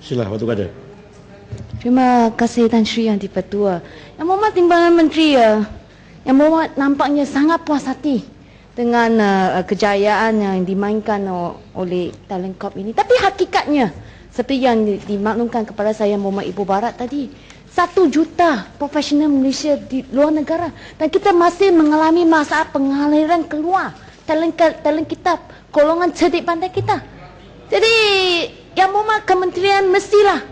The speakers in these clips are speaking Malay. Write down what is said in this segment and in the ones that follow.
Sila, Batu Gajah. Terima kasih Tan Sri Yang di-Pertua. Yang Mohd Timbalan Menteri, Yang Mohd nampaknya sangat puas hati dengan kejayaan yang dimainkan oleh Talent Corp ini. Tapi hakikatnya, seperti yang dimaklumkan kepada saya Mohd Ibu Barat tadi, 1 juta profesional Malaysia di luar negara. Dan kita masih mengalami masalah pengaliran keluar talent kita, golongan cerdik pandai kita. Jadi, Yang Mohd Kementerian mestilah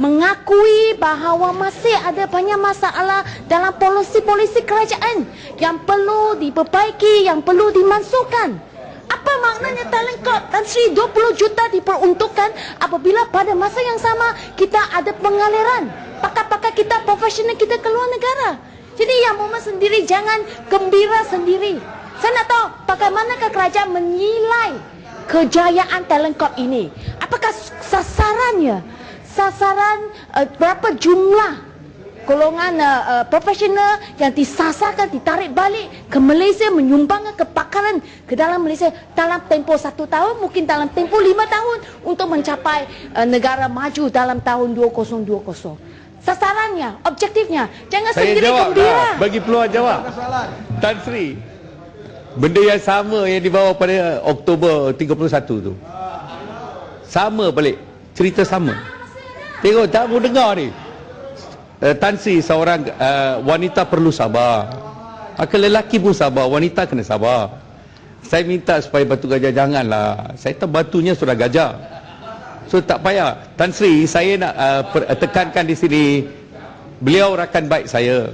mengakui bahawa masih ada banyak masalah dalam polisi-polisi kerajaan yang perlu diperbaiki, yang perlu dimasukkan. Apa maknanya Talent Corp Tan Sri 20 juta diperuntukkan apabila pada masa yang sama kita ada pengaliran pakar-pakar kita, profesional kita ke luar negara. Jadi Yang Mohd sendiri jangan gembira sendiri. Saya nak tahu bagaimanakah kerajaan menilai kejayaan Talent Corp ini. Apakah sasarannya? Sasaran berapa jumlah golongan profesional yang disasarkan, ditarik balik ke Malaysia, menyumbangkan kepakaran ke dalam Malaysia dalam tempoh 1 tahun, mungkin dalam tempoh 5 tahun untuk mencapai negara maju dalam tahun 2020. Sasarannya, objektifnya, jangan Saya sendiri jawab gembira. lah. Bagi peluang jawab. Tan Sri, benda yang sama yang dibawa pada Oktober 31 tu, sama balik, cerita sama. Tengok, tak mau dengar ni. Tan Sri seorang wanita perlu sabar. Maka lelaki pun sabar, wanita kena sabar. Saya minta supaya Batu Gajah janganlah. Saya tahu batunya sudah gajah. So tak payah. Tan Sri, saya nak tekankan di sini, beliau rakan baik saya.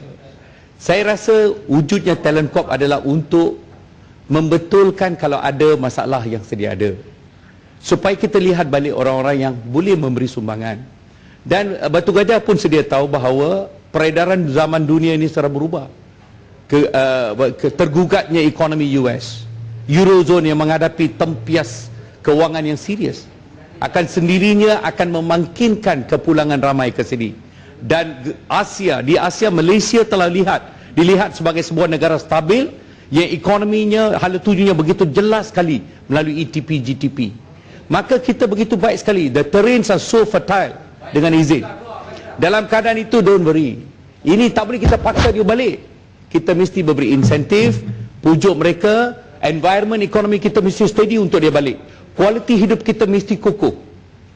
Saya rasa wujudnya Talent Corp adalah untuk membetulkan kalau ada masalah yang sedia ada. Supaya kita lihat balik orang-orang yang boleh memberi sumbangan. Dan Batu Gajah pun sedia tahu bahawa peredaran zaman dunia ini secara berubah. Tergugatnya ekonomi US, Eurozone yang menghadapi tempias kewangan yang serius, akan sendirinya akan memungkinkan kepulangan ramai ke sini. Dan di Asia, Malaysia telah dilihat sebagai sebuah negara stabil yang ekonominya, hala tujunya begitu jelas sekali melalui ETP, GTP. Maka kita begitu baik sekali. The terrains are so fertile. Dengan izin. Dalam keadaan itu, don't worry. Ini tak boleh kita paksa dia balik. Kita mesti beri insentif, pujuk mereka, environment ekonomi kita mesti steady untuk dia balik. Kualiti hidup kita mesti kukuh.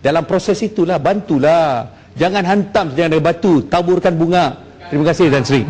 Dalam proses itulah, bantulah. Jangan hantam jangan ada batu, taburkan bunga. Terima kasih Tan Sri.